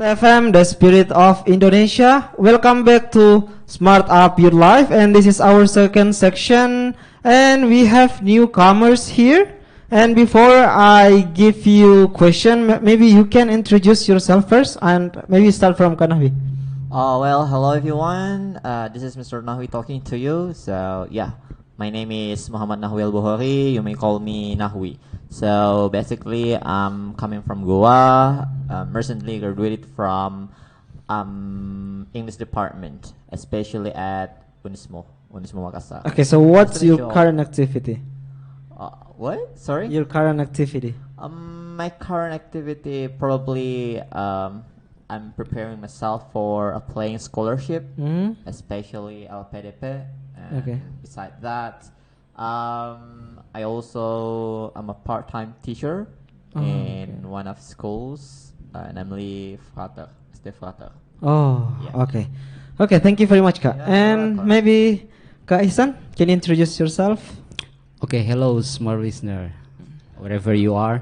FM, the spirit of Indonesia. Welcome back to Smart Up Your Life, and this is our second section, and we have newcomers here. And before I give you question, maybe you can introduce yourself first, and maybe start from Kanawi. Well, hello everyone. This is Mr. Nahwi talking to you. So yeah, my name is Muhammad Nahwi Al-Bukhari. You may call me Nahwi. So basically, I'm coming from Goa. Recently graduated from English department, especially at Unismo Makassar. Okay, so what's your current activity? What? Sorry? Your current activity? My current activity probably I'm preparing myself for applying scholarship, especially LPDP. Okay. Besides that, I also am a part-time teacher in one of schools, namely Frater, Ste Frater. Oh, Yeah. okay. Okay, thank you very much, Kak. Yeah, And welcome. maybe Kak Ihsan, can you introduce yourself? Okay, hello, smart listener. Wherever you are,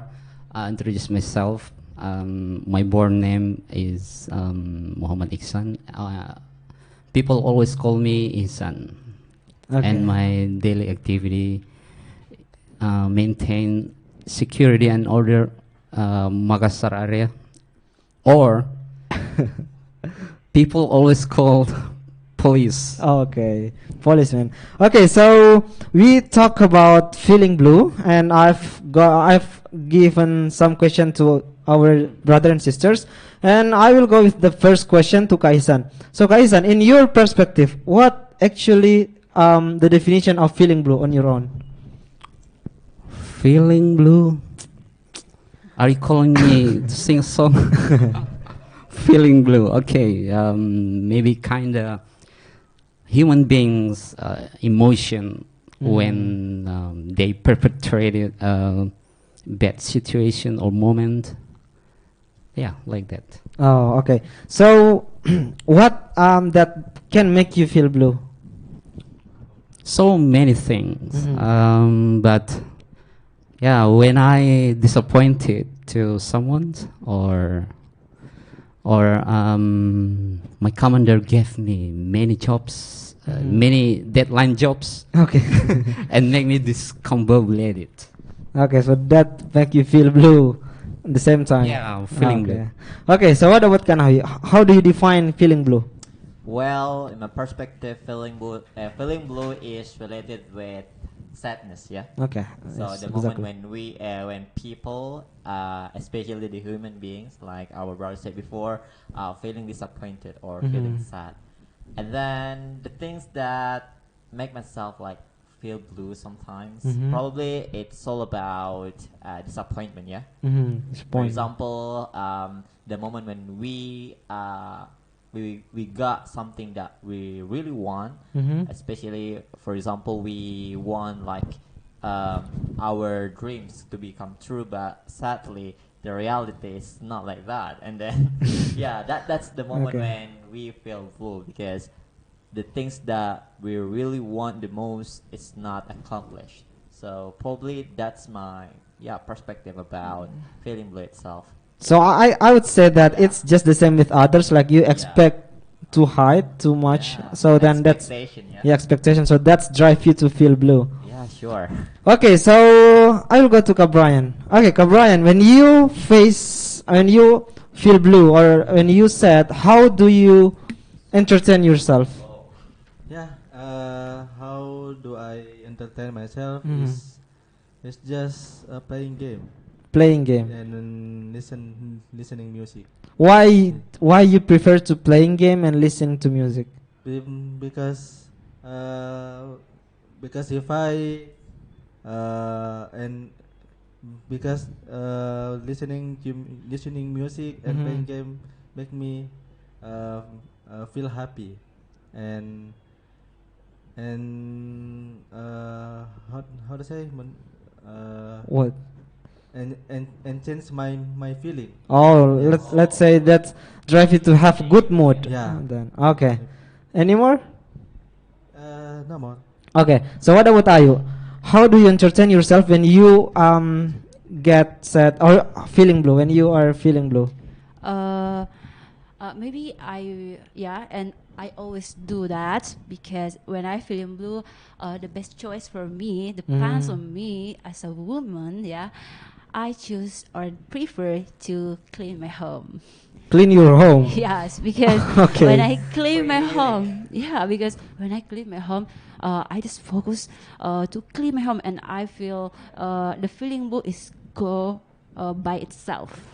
I introduce myself. My born name is Muhammad Ihsan. People always call me Ihsan. Okay. And my daily activity maintain security and order Makassar area, or people always called police. Okay, policeman. Okay, so we talk about feeling blue, and I've given some question to our brother and sisters, and I will go with the first question to Kaisan. So Kaisan, in your perspective, what actually the definition of feeling blue on your own? Feeling blue? Are you calling me to sing a song? Feeling blue. Okay, maybe kinda human beings' emotion when they perpetrated a bad situation or moment. Yeah, like that. Oh, okay. So what that can make you feel blue? So many things, but yeah, when I disappointed to someone, or my commander gave me many jobs, many deadline jobs, Okay. and make me discombobulated. Okay, so that make you feel blue at the same time. Yeah, I'm feeling okay. Okay, so what about Kanawi? How do you define feeling blue? Well, in my perspective, feeling blue is related with sadness. Yeah. Okay. So yes, the moment when people, especially the human beings, like our brother said before, are feeling disappointed or feeling sad, and then the things that make myself like feel blue sometimes, probably it's all about disappointment. Yeah. For example, the moment when we got something that we really want, especially for example we want like our dreams to become true, but sadly the reality is not like that, and then yeah, that's the moment when we feel blue, because the things that we really want the most is not accomplished. So probably that's my perspective about feeling blue itself. So I would say that it's just the same with others. Like you expect too high, too much. So then that's expectation. So that's drive you to feel blue. Yeah, sure. Okay, so I will go to Kabrian. Okay, Kabrian, when you feel blue or when you sad, how do you entertain yourself? Yeah, how do I entertain myself? It's just playing game. Playing game. And listening music. Why you prefer to playing game and listening to music? Because if I listening music and playing game make me feel happy, and how to say What? And change my feeling. Oh, let's say that drive you to have good mood. Yeah. Then okay. Any more? No more. Okay. So what about Ayu? How do you entertain yourself when you get sad or feeling blue? When you are feeling blue? Maybe and I always do that because when I feeling blue, the best choice for me depends on me as a woman. Yeah, I choose or prefer to clean my home. Clean your home. Yes, because Okay. when I clean my home, because when I clean my home, I just focus to clean my home, and I feel the feeling blue is go by itself.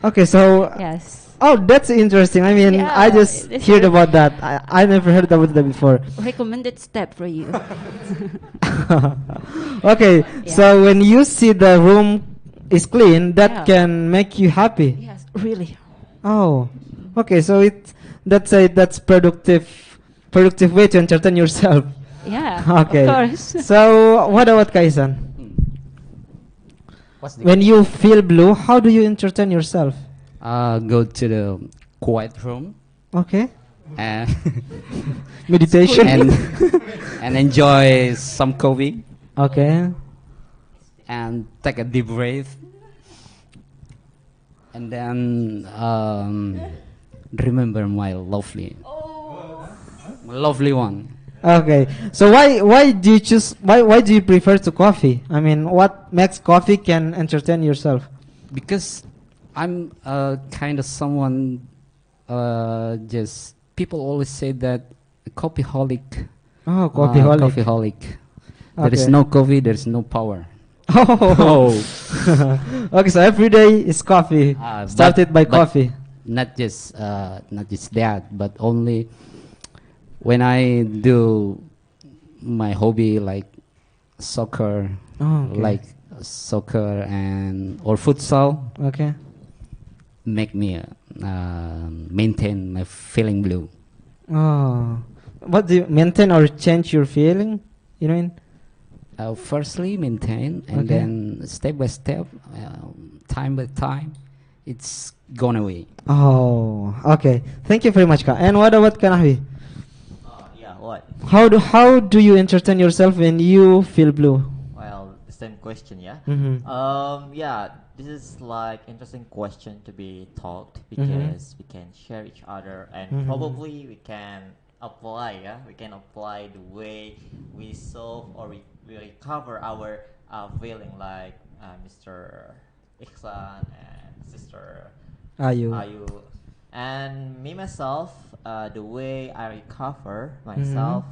Okay, so Yes. oh, that's interesting. I mean, Yeah, I just it's heard good. about that. I never heard about that before. Recommended step for you. Okay, Yeah. so when you see the room is clean, that Yeah. can make you happy. Yes, really. Oh, okay. So that's productive way to entertain yourself. Yeah. Okay. Of course. So what about Kaisan? What's the When you feel blue, how do you entertain yourself? go to the quiet room Okay. and Meditation. and enjoy some coffee Okay. and take a deep breath, and then remember my lovely one. Okay. So why do you choose why do you prefer to coffee? I mean, what makes coffee can entertain yourself? Because I'm kind of someone. Just people always say that coffeeholic. Oh, coffeeholic. Coffeeholic. There is Okay. no coffee. There is no power. Oh. Okay, so every day is coffee. Started by but coffee. Not just that, but only when I do my hobby like soccer, Oh, okay. like soccer and or futsal, Okay. make me maintain my feeling blue. Oh. What do you maintain or change your feeling? You know? Firstly, maintain, and Okay. then step by step, time by time, it's gone away. Oh, okay. Thank you very much, Ka. And what about Kanahi? Yeah, what? How do you entertain yourself when you feel blue? Well, the same question, yeah. Mhm. Yeah, this is like interesting question to be talked Mhm. because we can share each other and Mhm. probably we can apply, yeah. We can apply the way we solve or we recover our feeling like Mr. Iksan and Sister Ayu. Ayu. And me myself, the way I recover Mm-hmm. myself,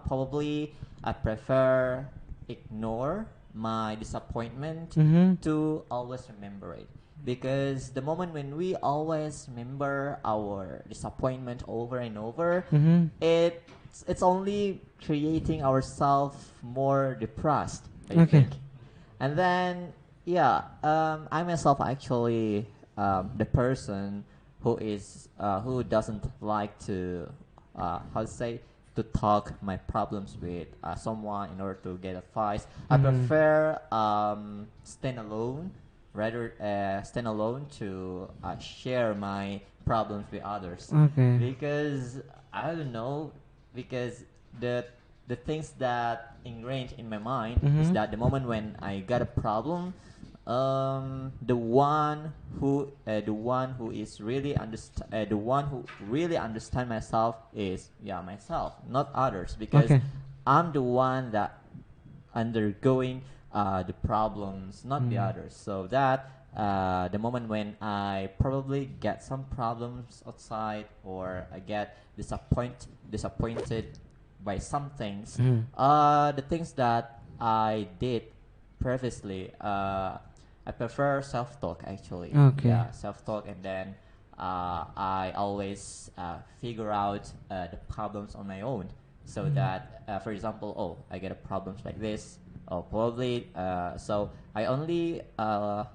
probably I prefer ignore my disappointment Mhm. to always remember it. Because the moment when we always remember our disappointment over and over, Mhm. it's only creating ourselves more depressed, I Okay. think. And then, yeah, I myself actually the person who doesn't like to how to say to talk my problems with someone in order to get advice. I Mhm. prefer stand alone rather stand alone to share my problems with others Okay. because I don't know because the the things that ingrained in my mind is Mhm. that the moment when I got a problem, the one who is really the one who really understand myself is myself, not others, because Okay. I'm the one that undergoing the problems, not the others. So that the moment when I probably get some problems outside or I get disappointed by some things, Mhm. the things that I did previously, I prefer self-talk actually. Okay. Yeah, self-talk, and then I always figure out the problems on my own. So that, for example, I get a problems like this. Probably. So I only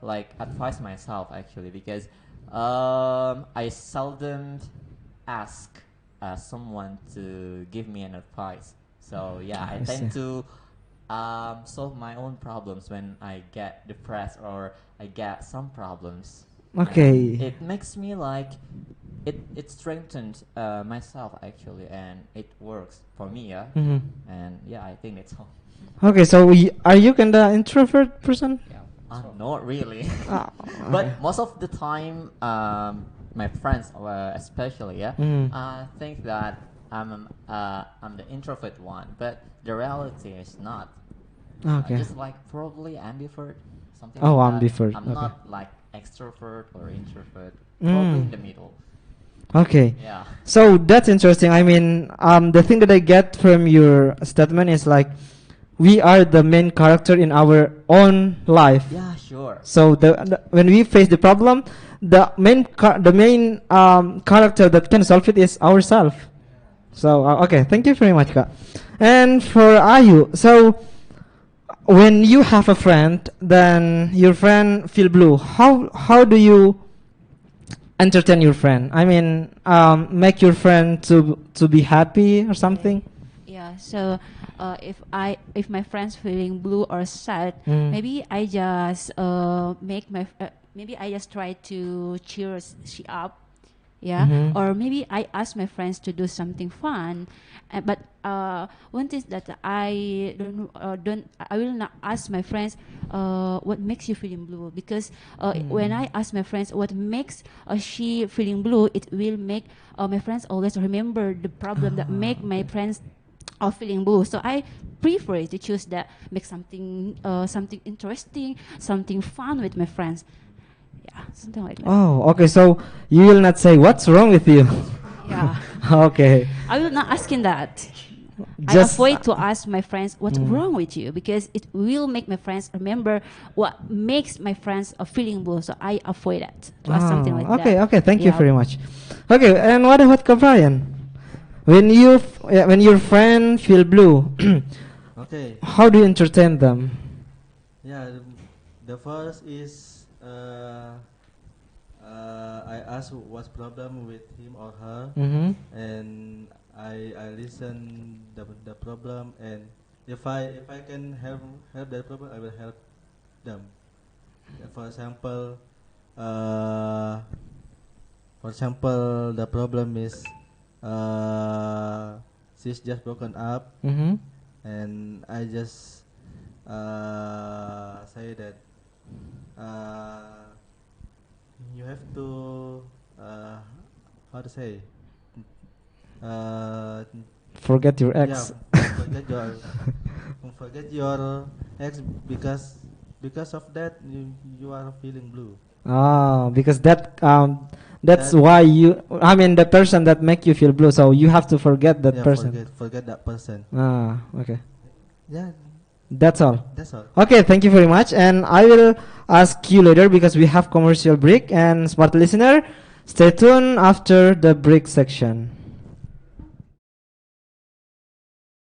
like advise myself actually because I seldom ask someone to give me an advice. So yeah, I I see. tend to solve my own problems when I get depressed or I get some problems. Okay. And it makes me like it strengthens myself actually, and it works for me. Yeah, Mhm. and yeah, I think that's all. Okay, so are you kinda introvert person? Yeah. Not really. Ah, But most of the time, my friends, especially, yeah, Mm. think that I'm the introvert one, but the reality is not. Okay. Just like probably ambivert, something Oh, like that. ambivert, I'm okay. not like extrovert or introvert. Mm. Probably in the middle. Okay. Yeah. So that's interesting. I mean, the thing that I get from your statement is like, we are the main character in our own life. Yeah, sure. So when we face the problem, the main character that can solve it is ourselves. So okay, thank you very much, Kak. And for Ayu, so when you have a friend, then your friend feel blue. How do you entertain your friend? I mean, make your friend to be happy or something. Yeah, so if my friends feeling blue or sad, Mm. maybe I just maybe I just try to cheer she up, yeah, Mhm. or maybe I ask my friends to do something fun, but one thing that I will not ask my friends what makes you feeling blue, because when I ask my friends what makes she feeling blue, it will make my friends always remember the problem that make my friends are feeling blue. So I prefer to choose that, make something something interesting, something fun with my friends. Yeah, something like that. Oh, okay. So you will not say what's wrong with you. Yeah, Okay. I will not asking that. I Just avoid to ask my friends what's wrong with you, because it will make my friends remember what makes my friends feeling blue. So I avoid that to ask something like okay, that. okay. Thank you Yeah. very much. Okay, and what about Brian? When when your friend feel blue, Okay. how do you entertain them? Yeah, the first is I ask what's problem with him or her, Mm-hmm. and I listen the problem, and if I can help that problem, I will help them. For example, uh, the problem is she's just broken up, Mm-hmm. and I just say that you have to how to say uh, Forget your yeah, ex. forget your ex, because of that you are feeling blue. Because that's That- why you. I mean, the person that make you feel blue. So you have to forget that yeah, person. forget that person. Okay. Yeah, That's all. that's all. Okay, thank you very much. And I will ask you later because we have commercial break. And smart listener, stay tuned after the break section.